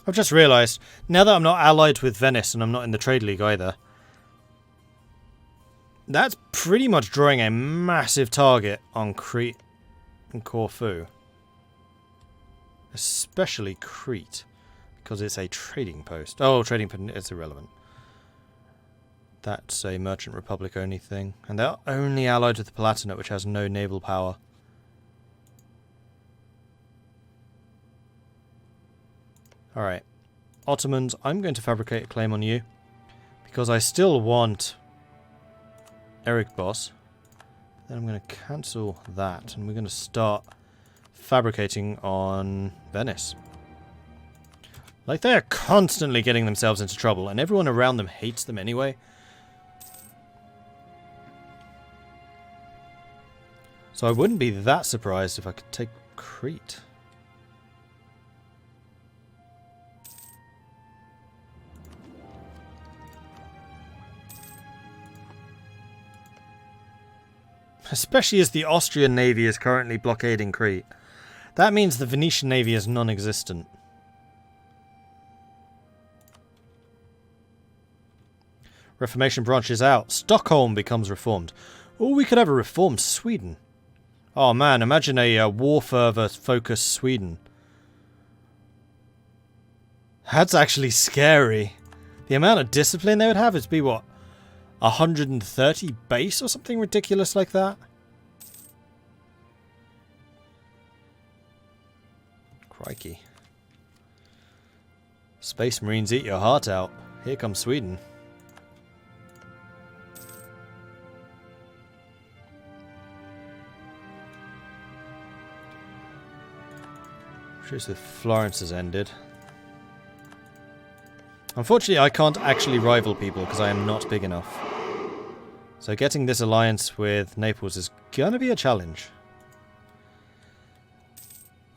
I've just realised, now that I'm not allied with Venice and I'm not in the Trade League either, that's pretty much drawing a massive target on Crete and Corfu. Especially Crete, because it's a trading post. Oh, trading post, it's irrelevant. That's a Merchant Republic only thing. And they're only allied with the Palatinate, which has no naval power. Alright. Ottomans, I'm going to fabricate a claim on you. Because I still want Eric Boss. Then I'm going to cancel that. And we're going to start fabricating on Venice. Like, they are constantly getting themselves into trouble. And everyone around them hates them anyway. So I wouldn't be that surprised if I could take Crete. Especially as the Austrian navy is currently blockading Crete. That means the Venetian navy is non-existent. Reformation branches out. Stockholm becomes reformed. Or we could have a reformed Sweden. Oh man, imagine a war fervor focused Sweden. That's actually scary. The amount of discipline they would have is be what? 130 base or something ridiculous like that? Crikey. Space Marines eat your heart out. Here comes Sweden. Truce with Florence has ended. Unfortunately, I can't actually rival people because I am not big enough. So getting this alliance with Naples is gonna be a challenge.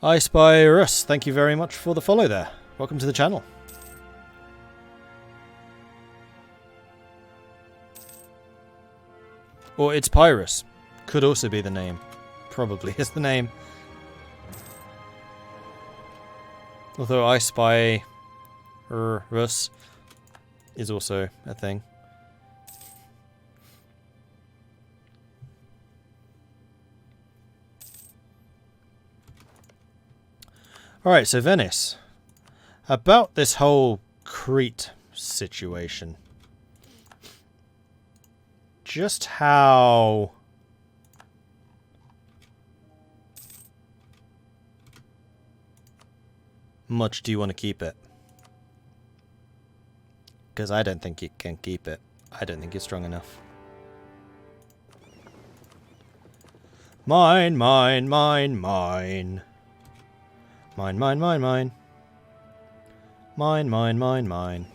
I Spy Russ, thank you very much for the follow there. Welcome to the channel. Or it's Pyrus. Could also be the name. Probably is the name. Although I Spy Russ is also a thing. Alright, so Venice. About this whole Crete situation. Just how much do you want to keep it? Because I don't think you can keep it. I don't think you're strong enough. Mine, mine, mine, mine. Mine, mine, mine, mine. Mine, mine, mine, mine.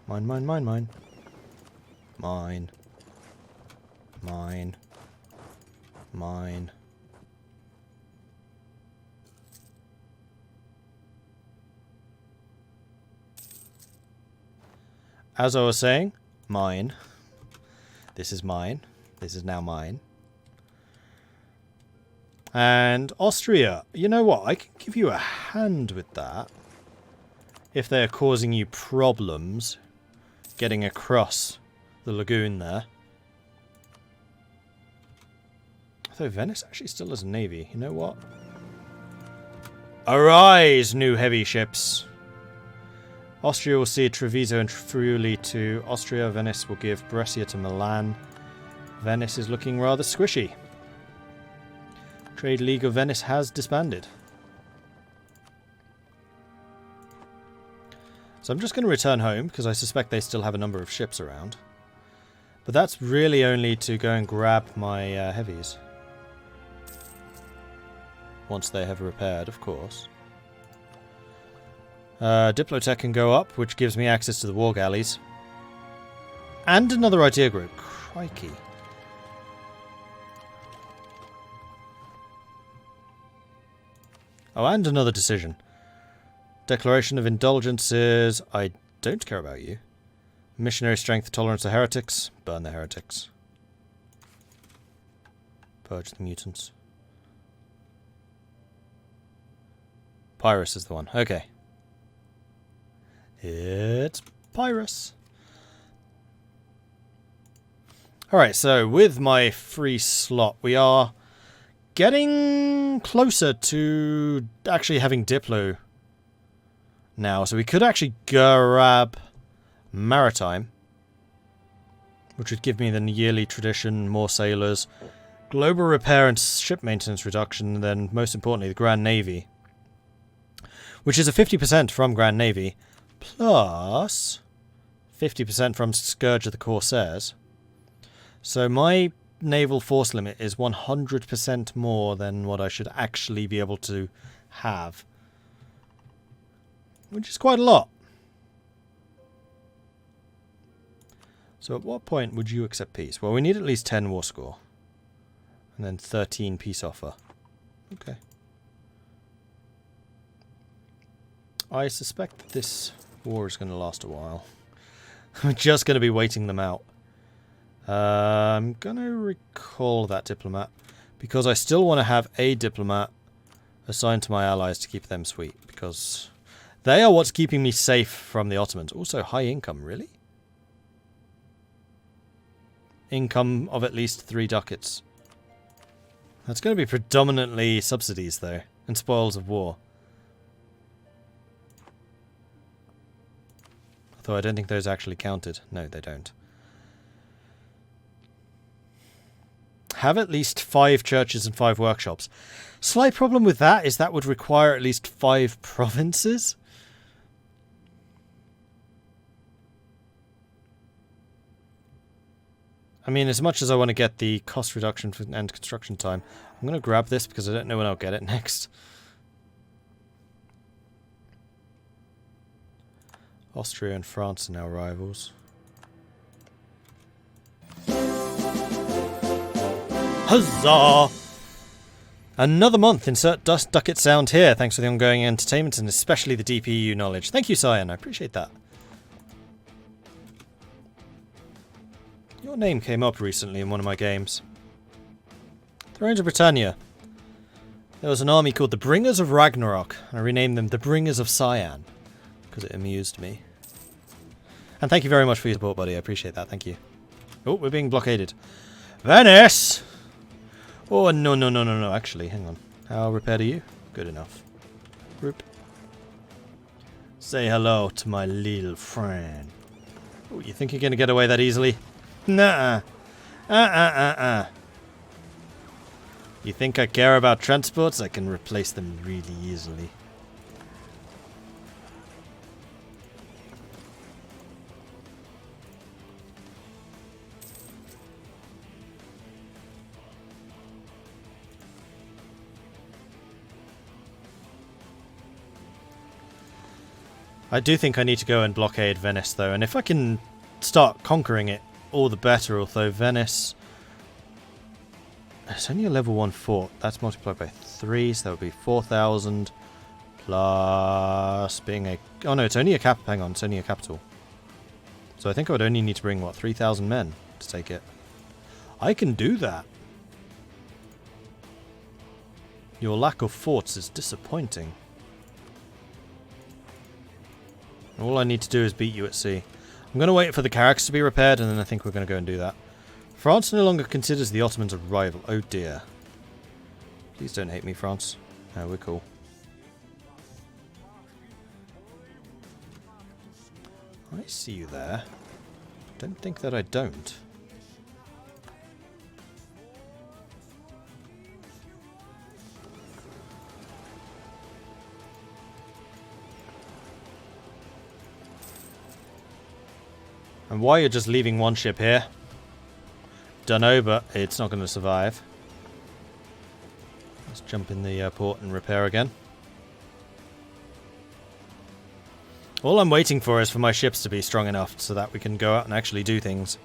Mine, mine, mine, mine. Mine. Mine. Mine. As I was saying, mine. This is mine. This is now mine. And Austria, you know what? I can give you a hand with that. If they're causing you problems getting across the lagoon there. Although Venice actually still has a navy. You know what? Arise, new heavy ships! Austria will cede Treviso and Friuli to Austria. Venice will give Brescia to Milan. Venice is looking rather squishy. Trade League of Venice has disbanded. So I'm just going to return home because I suspect they still have a number of ships around. But that's really only to go and grab my heavies. Once they have repaired, of course. Diplotech can go up, which gives me access to the war galleys. And another idea group. Crikey. Oh, and another decision. Declaration of Indulgences. I don't care about you. Missionary strength, tolerance to heretics. Burn the heretics. Purge the mutants. Pyrrhus is the one. Okay. It's Pyrrhus. Alright, so with my free slot, we are getting closer to actually having Diplo now. So we could actually grab Maritime, which would give me the yearly tradition, more sailors, global repair and ship maintenance reduction, and then most importantly the Grand Navy, which is a 50% from Grand Navy, plus 50% from Scourge of the Corsairs. So my naval force limit is 100% more than what I should actually be able to have, which is quite a lot. So at what point would you accept peace? Well, we need at least 10 war score. And then 13 peace offer. Okay. I suspect that this war is going to last a while. I'm just going to be waiting them out. I'm going to recall that diplomat, because I still want to have a diplomat assigned to my allies to keep them sweet, because they are what's keeping me safe from the Ottomans. Also, high income, really? Income of at least 3 ducats. That's going to be predominantly subsidies, though, and spoils of war. Although I don't think those actually counted. No, they don't. Have at least 5 churches and 5 workshops. Slight problem with that is that would require at least 5 provinces. I mean, as much as I want to get the cost reduction and construction time, I'm going to grab this because I don't know when I'll get it next. Austria and France are now rivals. Huzzah! Another month. Insert ducat sound here. Thanks for the ongoing entertainment and especially the DPU knowledge. Thank you, Cyan. I appreciate that. Your name came up recently in one of my games. Thrones of Britannia. There was an army called the Bringers of Ragnarok, and I renamed them the Bringers of Cyan, because it amused me. And thank you very much for your support, buddy. I appreciate that. Thank you. Oh, we're being blockaded. Venice! Oh, no. Actually, hang on. How repaired are you? Good enough. Group. Say hello to my little friend. Oh, you think you're going to get away that easily? Nah. You think I care about transports? I can replace them really easily. I do think I need to go and blockade Venice, though, and if I can start conquering it, all the better, although Venice... It's only a level 1 fort. That's multiplied by 3, so that would be 4,000 plus being a... Oh no, it's only a cap... Hang on, it's only a capital. So I think I would only need to bring, what, 3,000 men to take it. I can do that. Your lack of forts is disappointing. All I need to do is beat you at sea. I'm going to wait for the carracks to be repaired, and then I think we're going to go and do that. France no longer considers the Ottomans a rival. Oh dear. Please don't hate me, France. No, we're cool. I see you there. Don't think that I don't. And why you're just leaving one ship here? Dunno, but it's not going to survive. Let's jump in the port and repair again. All I'm waiting for is for my ships to be strong enough so that we can go out and actually do things.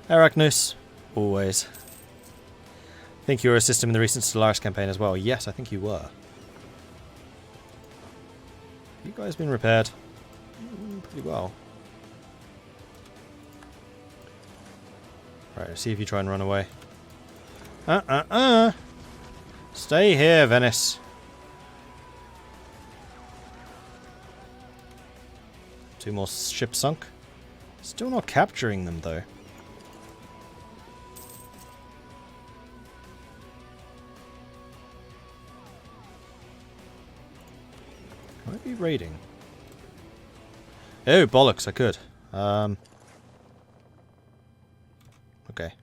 Arachnus, always. I think you were a system in the recent Stellaris campaign as well. Yes, I think you were. Have you guys been repaired? Pretty well. Right, let's see if you try and run away. Stay here, Venice. 2 more ships sunk. Still not capturing them, though. Can I be raiding? Oh, bollocks, I could. Okay.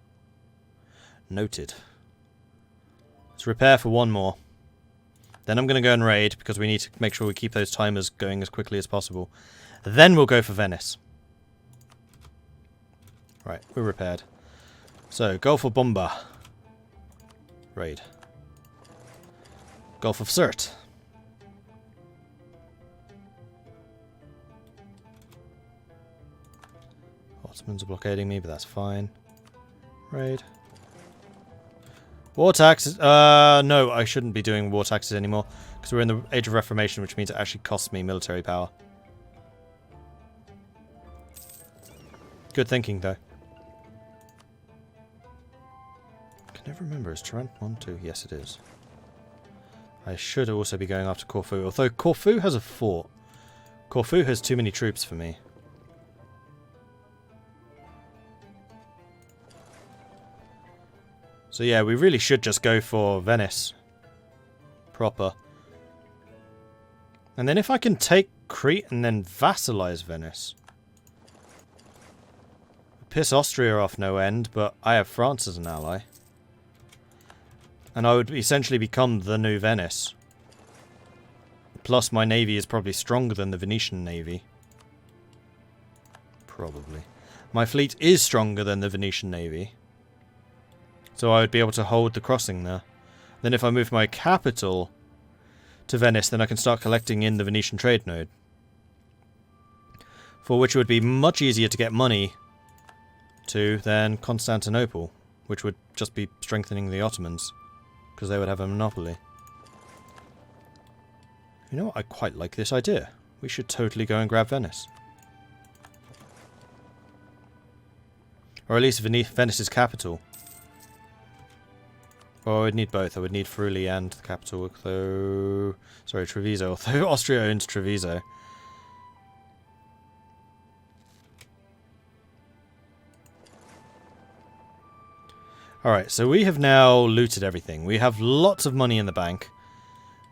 Noted. Let's repair for 1 more. Then I'm going to go and raid, because we need to make sure we keep those timers going as quickly as possible. Then we'll go for Venice. Right, we're repaired. So, Gulf of Bomba. Raid. Gulf of Sirte. Ottomans are blockading me, but that's fine. Raid. War taxes. No, I shouldn't be doing war taxes anymore, because we're in the Age of Reformation, which means it actually costs me military power. Good thinking, though. I can never remember. Is Tarrant 1, 2? Yes, it is. I should also be going after Corfu, although Corfu has a fort. Corfu has too many troops for me. So yeah, we really should just go for Venice. Proper. And then if I can take Crete and then vassalize Venice. Piss Austria off no end, but I have France as an ally. And I would essentially become the new Venice. Plus my navy is probably stronger than the Venetian navy. Probably. My fleet is stronger than the Venetian navy. So I would be able to hold the crossing there. Then if I move my capital to Venice, then I can start collecting in the Venetian trade node. For which it would be much easier to get money to than Constantinople, which would just be strengthening the Ottomans, because they would have a monopoly. You know what? I quite like this idea. We should totally go and grab Venice. Or at least Venice's capital. Well, I would need both. I would need Friuli and the capital, though... Sorry, Treviso. Although Austria owns Treviso. Alright, so we have now looted everything. We have lots of money in the bank.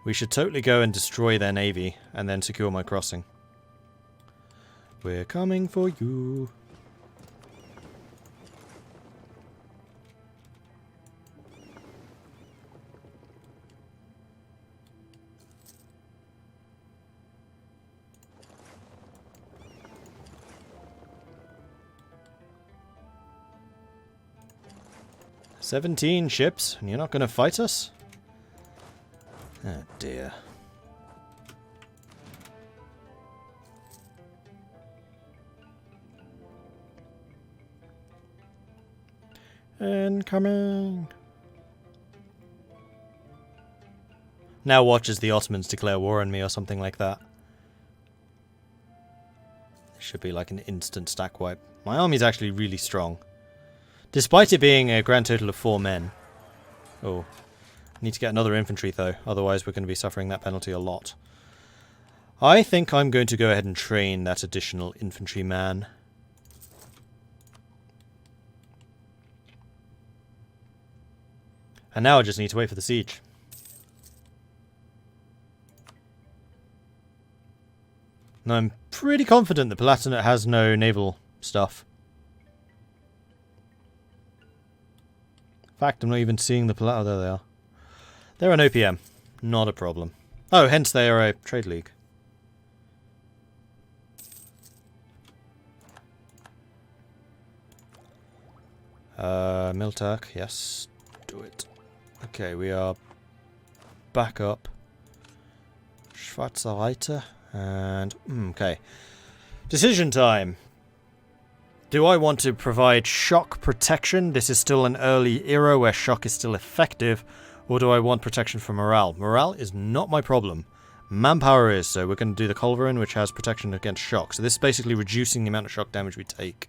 We should totally go and destroy their navy, and then secure my crossing. We're coming for you. "17 ships, and you're not going to fight us?" Oh dear. Incoming! Now watch as the Ottomans declare war on me or something like that. It should be like an instant stack wipe. My army's actually really strong. Despite it being a grand total of 4 men. Oh. I need to get another infantry though, otherwise we're going to be suffering that penalty a lot. I think I'm going to go ahead and train that additional infantryman. And now I just need to wait for the siege. And I'm pretty confident that Palatinate has no naval stuff. In fact, I'm not even seeing the Palatinate. Oh, there they are. They're an OPM. Not a problem. Oh, hence they are a trade league. Milturk, yes. Do it. Okay, we are back up. Schwarzer Reiter. And, okay. Decision time. Do I want to provide shock protection? This is still an early era where shock is still effective. Or do I want protection for morale? Morale is not my problem. Manpower is, so we're going to do the Culverin, which has protection against shock. So this is basically reducing the amount of shock damage we take.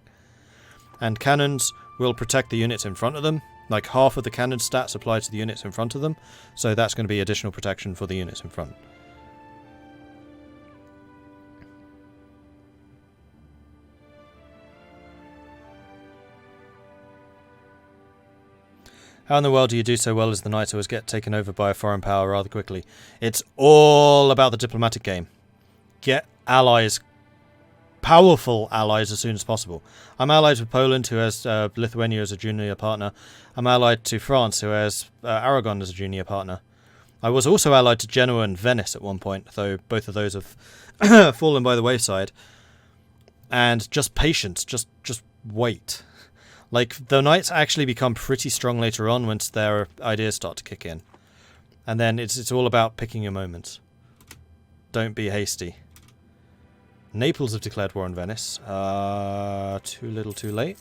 And cannons will protect the units in front of them. Like half of the cannon stats apply to the units in front of them. So that's going to be additional protection for the units in front. How in the world do you do so well as the Knights always get taken over by a foreign power rather quickly? It's all about the diplomatic game. Get allies, powerful allies, as soon as possible. I'm allied with Poland, who has Lithuania as a junior partner. I'm allied to France, who has Aragon as a junior partner. I was also allied to Genoa and Venice at one point, though both of those have fallen by the wayside. And just patience, just wait. Like, the Knights actually become pretty strong later on once their ideas start to kick in. And then it's all about picking your moments. Don't be hasty. Naples have declared war on Venice. Too little too late.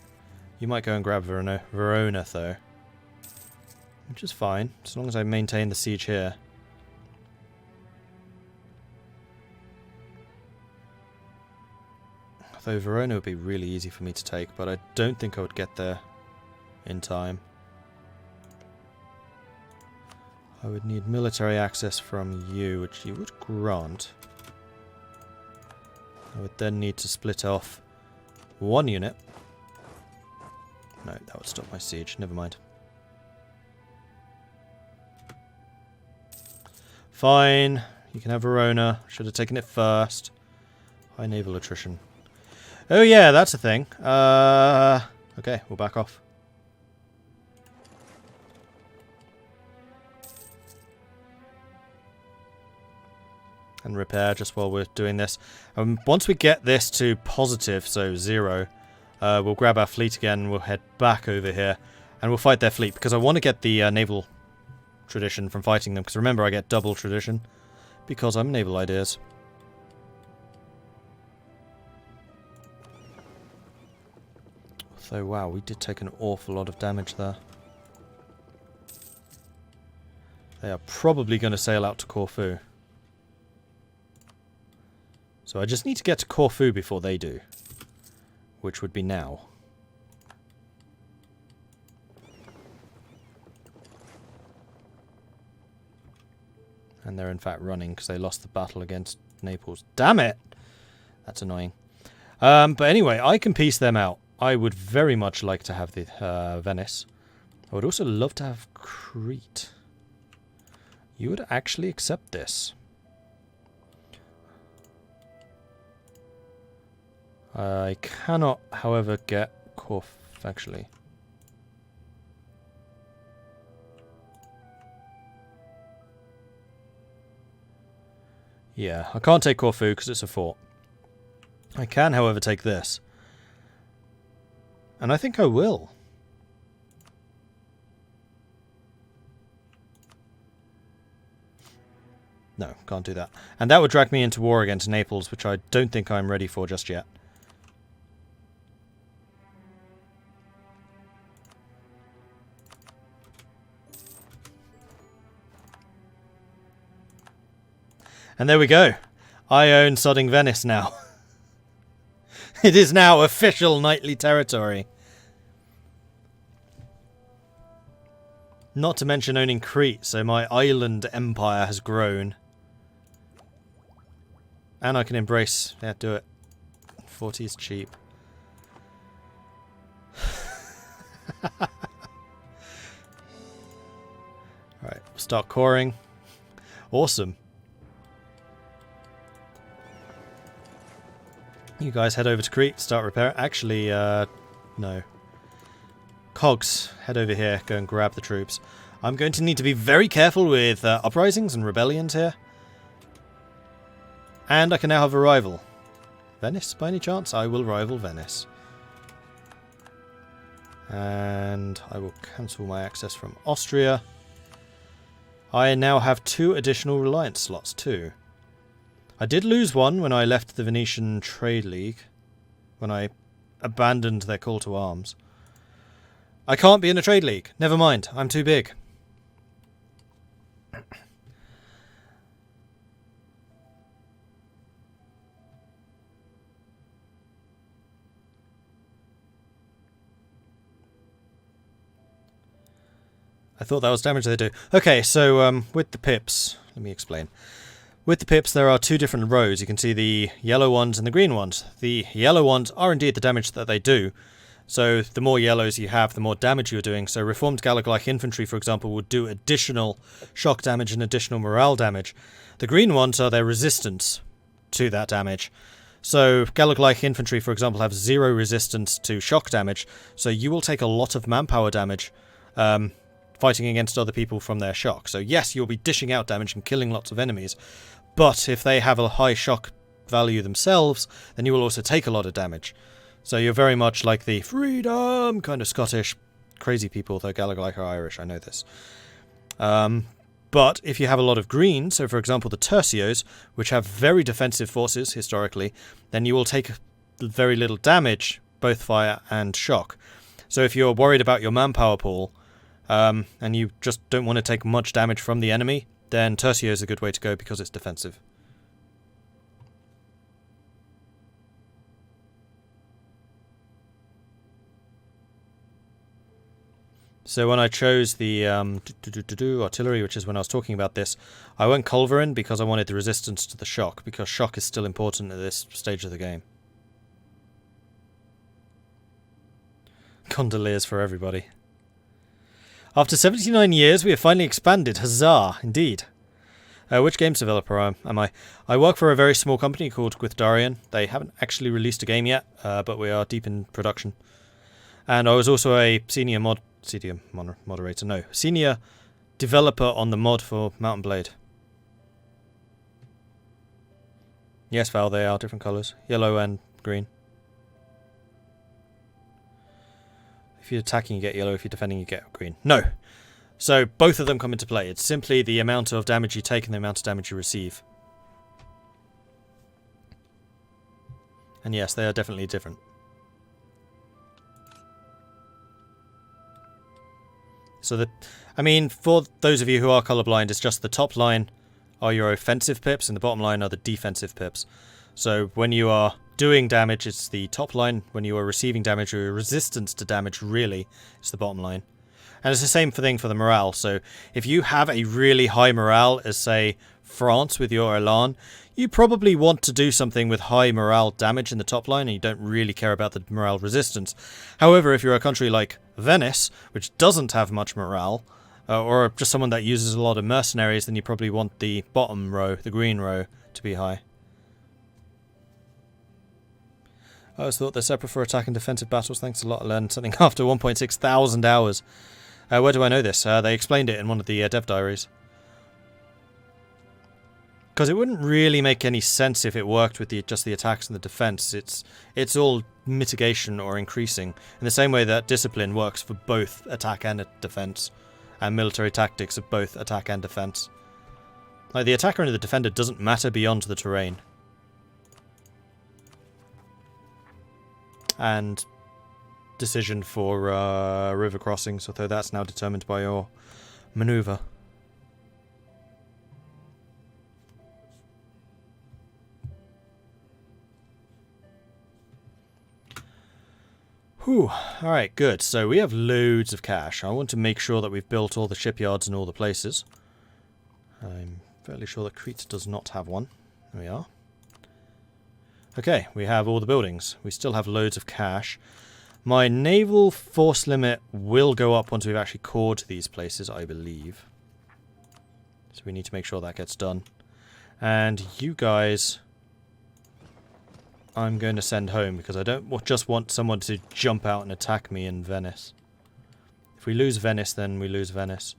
You might go and grab Verona though. Which is fine, as long as I maintain the siege here. Although Verona would be really easy for me to take, but I don't think I would get there in time. I would need military access from you, which you would grant. I would then need to split off one unit. No, that would stop my siege. Never mind. Fine. You can have Verona. Should have taken it first. High naval attrition. Oh yeah, that's a thing. Okay, we'll back off. And repair just while we're doing this. Once we get this to positive, so 0, we'll grab our fleet again and we'll head back over here. And we'll fight their fleet, because I want to get the naval tradition from fighting them. Because remember, I get double tradition, because I'm naval ideas. So wow, we did take an awful lot of damage there. They are probably going to sail out to Corfu. So I just need to get to Corfu before they do. Which would be now. And they're in fact running because they lost the battle against Naples. Damn it! That's annoying. But anyway, I can piece them out. I would very much like to have the Venice. I would also love to have Crete. You would actually accept this. I cannot, however, get Corfu, actually. Yeah, I can't take Corfu because it's a fort. I can, however, take this. And I think I will. No, can't do that. And that would drag me into war against Naples, which I don't think I'm ready for just yet. And there we go. I own sodding Venice now. It is now official knightly territory. Not to mention owning Crete, so my island empire has grown. And I can embrace... Yeah, do it. 40 is cheap. Alright, we'll start coring. Awesome. You guys head over to Crete, start repair. Actually, no. Cogs, head over here, go and grab the troops. I'm going to need to be very careful with uprisings and rebellions here. And I can now have a rival. Venice, by any chance? I will rival Venice. And I will cancel my access from Austria. I now have 2 additional reliance slots too. I did lose one when I left the Venetian Trade League. When I abandoned their call to arms. I can't be in a trade league. Never mind. I'm too big. I thought that was damage they do. Okay, so with the pips, let me explain. With the pips, there are 2 different rows. You can see the yellow ones and the green ones. The yellow ones are indeed the damage that they do. So the more yellows you have, the more damage you're doing. So reformed Gallic infantry, for example, would do additional shock damage and additional morale damage. The green ones are their resistance to that damage. So Gallic infantry, for example, have 0 resistance to shock damage, so you will take a lot of manpower damage fighting against other people from their shock. So yes, you'll be dishing out damage and killing lots of enemies, but if they have a high shock value themselves, then you will also take a lot of damage. So you're very much like the freedom kind of Scottish crazy people, though Gallic are Irish, I know this. But if you have a lot of green, so for example the Tercios, which have very defensive forces historically, then you will take very little damage, both fire and shock. So if you're worried about your manpower pool, and you just don't want to take much damage from the enemy, then Tercio is a good way to go because it's defensive. So when I chose the artillery, which is when I was talking about this, I went Culverin because I wanted the resistance to the shock, because shock is still important at this stage of the game. Gondoliers for everybody. After 79 years, we have finally expanded. Huzzah, indeed. Which games developer am I? I work for a very small company called Gwythdarian. They haven't actually released a game yet, but we are deep in production. And I was also a senior developer on the mod for Mountain Blade. Yes, Val, they are different colours. Yellow and green. If you're attacking, you get yellow. If you're defending, you get green. No! So, both of them come into play. It's simply the amount of damage you take and the amount of damage you receive. And yes, they are definitely different. So I mean, for those of you who are colourblind, it's just the top line are your offensive pips and the bottom line are the defensive pips. So when you are doing damage, it's the top line. When you are receiving damage, or your resistance to damage, really, it's the bottom line. And it's the same thing for the morale. So if you have a really high morale, as say France with your IOreland, you probably want to do something with high morale damage in the top line, and you don't really care about the morale resistance. However, if you're a country like Venice, which doesn't have much morale, or just someone that uses a lot of mercenaries, then you probably want the bottom row, the green row, to be high. I always thought they're separate for attack and defensive battles. Thanks a lot. I learned something after 1.6 thousand hours. Where do I know this? They explained it in one of the dev diaries. Because it wouldn't really make any sense if it worked with just the attacks and the defense. It's all mitigation or increasing. In the same way that discipline works for both attack and defense. And military tactics of both attack and defense. Like, the attacker and the defender doesn't matter beyond the terrain. And decision for river crossings, although that's now determined by your maneuver. Whew, alright, good. So we have loads of cash. I want to make sure that we've built all the shipyards in all the places. I'm fairly sure that Crete does not have one. There we are. Okay, we have all the buildings. We still have loads of cash. My naval force limit will go up once we've actually cored these places, I believe. So we need to make sure that gets done. And you guys, I'm going to send home because I don't just want someone to jump out and attack me in Venice. If we lose Venice, then we lose Venice.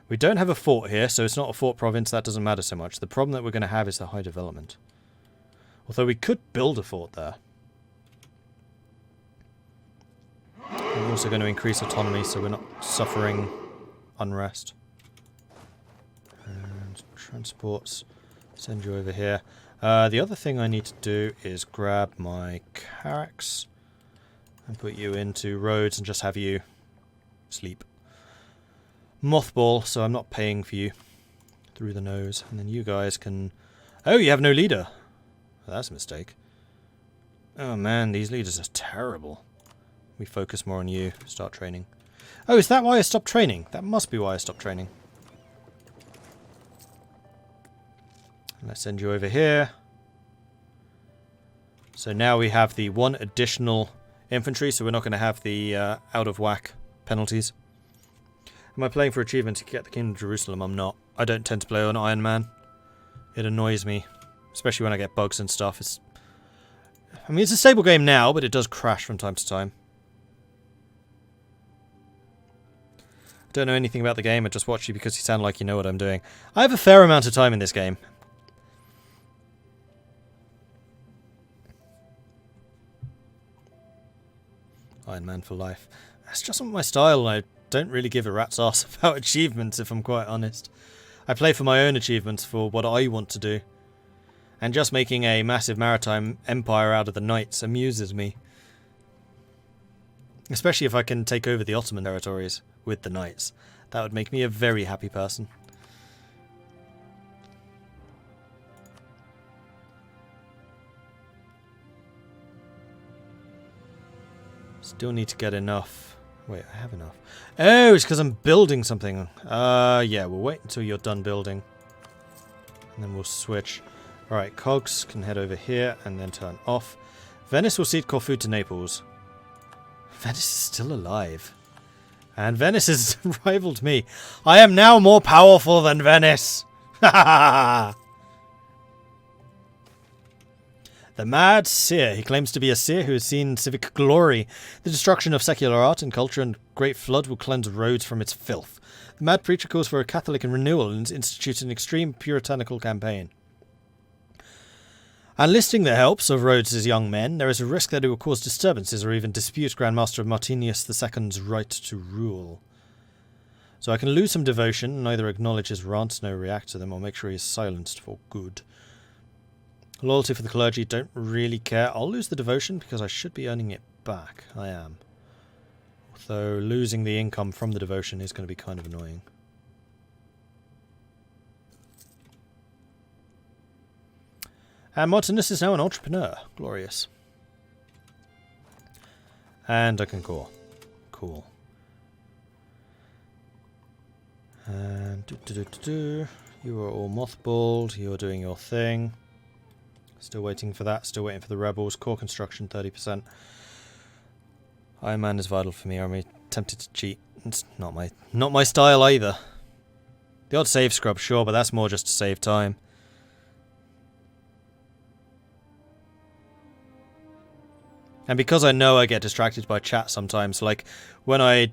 We don't have a fort here, so it's not a fort province. That doesn't matter so much. The problem that we're going to have is the high development. Although we could build a fort there. We're also going to increase autonomy so we're not suffering unrest. And transports. Send you over here. The other thing I need to do is grab my carracks and put you into Rhodes and just have you sleep. Mothball, so I'm not paying for you through the nose. And then you guys can... Oh, you have no leader. Oh, that's a mistake. Oh man, these leaders are terrible. We focus more on you. Start training. Oh, is that why I stopped training? That must be why I stopped training. Let's send you over here. So now we have the one additional infantry, so we're not going to have the out of whack penalties. Am I playing for achievements to get the Kingdom of Jerusalem? I'm not. I don't tend to play on Iron Man. It annoys me, especially when I get bugs and stuff. I mean, it's a stable game now, but it does crash from time to time. I don't know anything about the game, I just watch you because you sound like you know what I'm doing. I have a fair amount of time in this game. Iron Man for life. That's just not my style, and I don't really give a rat's ass about achievements, if I'm quite honest. I play for my own achievements, for what I want to do. And just making a massive maritime empire out of the Knights amuses me. Especially if I can take over the Ottoman territories with the Knights. That would make me a very happy person. Still need to get enough. Wait, I have enough. Oh, it's because I'm building something. Yeah, we'll wait until you're done building. And then we'll switch. Alright, cogs can head over here and then turn off. Venice will cede Corfu to Naples. Venice is still alive. And Venice has rivaled me. I am now more powerful than Venice. Ha ha ha! The mad seer. He claims to be a seer who has seen civic glory. The destruction of secular art and culture and great flood will cleanse Rhodes from its filth. The mad preacher calls for a Catholic renewal and institutes an extreme puritanical campaign. Enlisting the helps of Rhodes' young men, there is a risk that it will cause disturbances or even dispute Grand Master Martinius II's right to rule. So I can lose some devotion and either acknowledge his rants, no react to them, or make sure he is silenced for good. Loyalty for the clergy, don't really care. I'll lose the devotion because I should be earning it back. I am. Although losing the income from the devotion is going to be kind of annoying. And Martinus is now an entrepreneur. Glorious. And I can call. Cool. And you are all mothballed. You are doing your thing. Still waiting for that. Still waiting for the rebels. Core construction 30%. Iron Man is vital for me. I'm tempted to cheat. It's not my style either. The odd save scrub, sure, but that's more just to save time. And because I know I get distracted by chat sometimes, like when I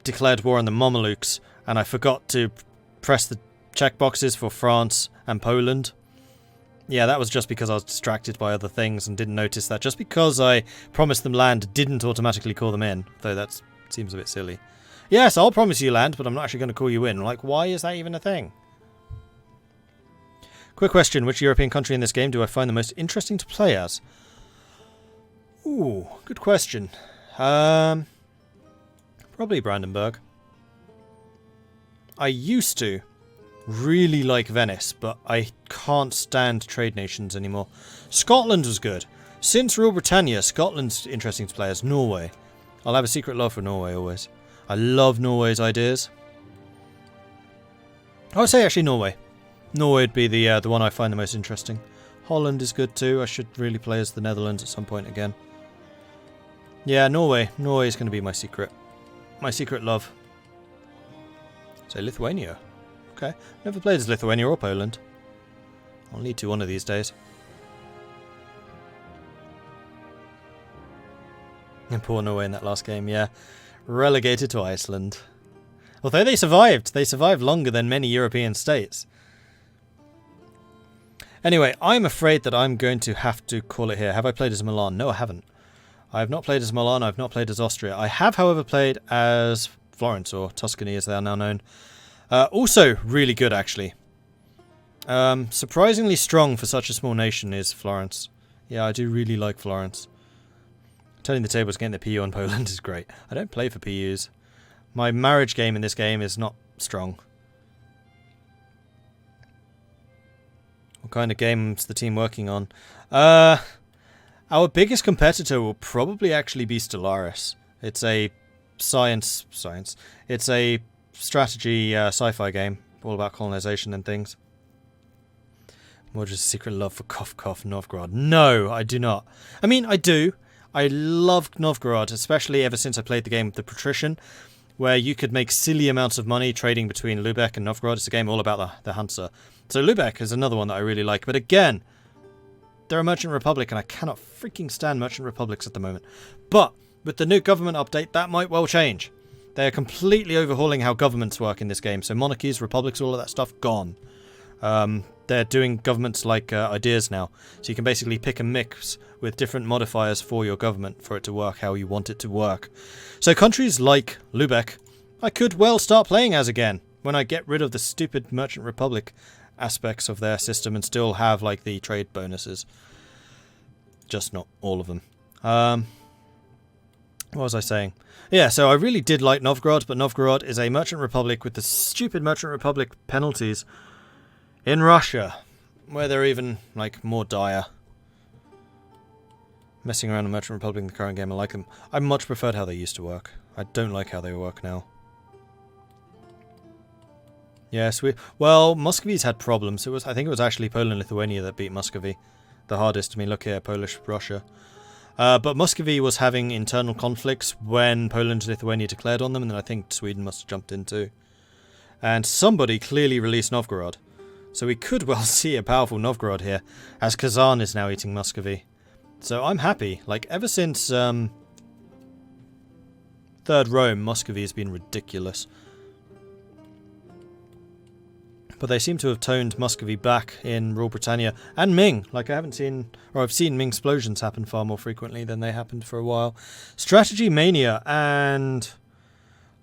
declared war on the Mamelukes and I forgot to press the checkboxes for France and Poland. Yeah, that was just because I was distracted by other things and didn't notice that. Just because I promised them land didn't automatically call them in, though that seems a bit silly. Yes, I'll promise you land, but I'm not actually going to call you in. Like, why is that even a thing? Quick question, which European country in this game do I find the most interesting to play as? Ooh, good question. Probably Brandenburg. I used to really like Venice, but I can't stand trade nations anymore. Scotland was good. Since Rule Britannia, Scotland's interesting to play as. Norway. I'll have a secret love for Norway always. I love Norway's ideas. I would say actually Norway. Norway would be the one I find the most interesting. Holland is good too. I should really play as the Netherlands at some point again. Yeah, Norway. Norway is going to be my secret love. So Lithuania. Okay. Never played as Lithuania or Poland. I'll need to one of these days. And poor Norway in that last game, yeah. Relegated to Iceland. Although they survived. They survived longer than many European states. Anyway, I'm afraid that I'm going to have to call it here. Have I played as Milan? No, I haven't. I have not played as Milan. I have not played as Austria. I have, however, played as Florence, or Tuscany as they are now known. Also really good, actually. Surprisingly strong for such a small nation is Florence. Yeah, I do really like Florence. Turning the tables, getting the PU on Poland is great. I don't play for PUs. My marriage game in this game is not strong. What kind of game's the team working on? Our biggest competitor will probably actually be Stellaris. It's a science. It's a strategy sci-fi game, all about colonization and things. Mordred's secret love for Novgorod. No, I do not. I mean, I do. I loved Novgorod, especially ever since I played the game with the Patrician, where you could make silly amounts of money trading between Lübeck and Novgorod. It's a game all about the Hansa. So Lübeck is another one that I really like. But again, they're a Merchant Republic, and I cannot freaking stand Merchant Republics at the moment. But with the new government update, that might well change. They are completely overhauling how governments work in this game. So monarchies, republics, all of that stuff, gone. They're doing governments like ideas now. So you can basically pick and mix with different modifiers for your government for it to work how you want it to work. So countries like Lübeck, I could well start playing as again when I get rid of the stupid Merchant Republic aspects of their system and still have like the trade bonuses. Just not all of them. What was I saying? Yeah, so I really did like Novgorod, but Novgorod is a Merchant Republic with the stupid Merchant Republic penalties in Russia, where they're even like more dire. Messing around with Merchant Republic in the current game, I like them. I much preferred how they used to work. I don't like how they work now. Yes, well, Muscovy's had problems. I think it was actually Poland and Lithuania that beat Muscovy the hardest. I mean, look here, Polish, Russia. But Muscovy was having internal conflicts when Poland and Lithuania declared on them, and then I think Sweden must have jumped in too. And somebody clearly released Novgorod. So we could well see a powerful Novgorod here, as Kazan is now eating Muscovy. So I'm happy. Like, ever since Third Rome, Muscovy has been ridiculous. But they seem to have toned Muscovy back in Rule Britannia. And Ming. Like, I haven't seen... Or I've seen Ming explosions happen far more frequently than they happened for a while. Strategy Mania and...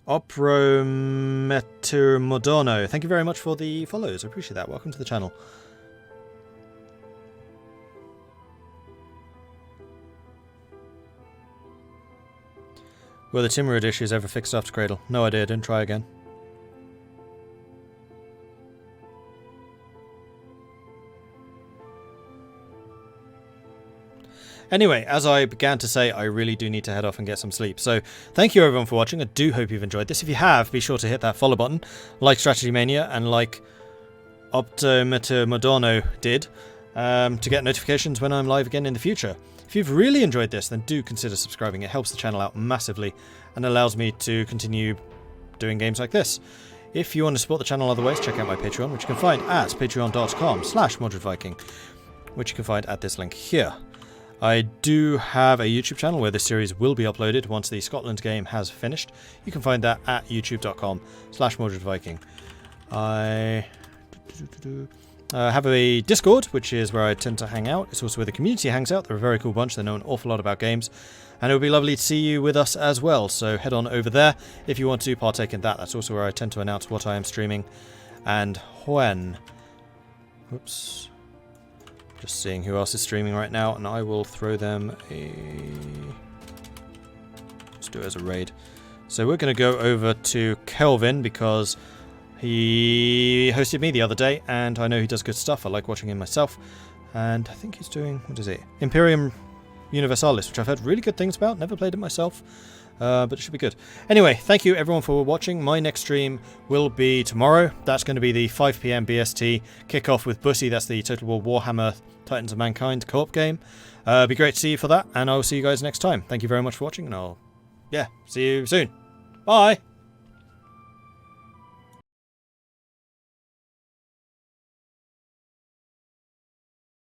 Oprometermodono. Thank you very much for the follows. I appreciate that. Welcome to the channel. Were the Timurid issues ever fixed after Cradle? No idea. Didn't try again. Anyway, as I began to say, I really do need to head off and get some sleep. So, thank you everyone for watching. I do hope you've enjoyed this. If you have, be sure to hit that follow button, like Strategy Mania, and like Oprometermodono did, to get notifications when I'm live again in the future. If you've really enjoyed this, then do consider subscribing. It helps the channel out massively and allows me to continue doing games like this. If you want to support the channel other ways, check out my Patreon, which you can find at patreon.com/MordredViking, which you can find at this link here. I do have a YouTube channel where this series will be uploaded once the Scotland game has finished. You can find that at youtube.com/MordredViking. I have a Discord, which is where I tend to hang out. It's also where the community hangs out. They're a very cool bunch. They know an awful lot about games. And it would be lovely to see you with us as well. So head on over there if you want to partake in that. That's also where I tend to announce what I am streaming and when. Whoops. Just seeing who else is streaming right now. And I will throw them a... Let's do it as a raid. So we're going to go over to Kelvin because... he hosted me the other day, and I know he does good stuff. I like watching him myself. And I think he's doing, what is it? Imperium Universalis, which I've heard really good things about. Never played it myself, but it should be good. Anyway, thank you everyone for watching. My next stream will be tomorrow. That's going to be the 5 PM BST kickoff with Bussy. That's the Total War Warhammer Titans of Mankind co-op game. It'd be great to see you for that, and I'll see you guys next time. Thank you very much for watching, and I'll, see you soon. Bye!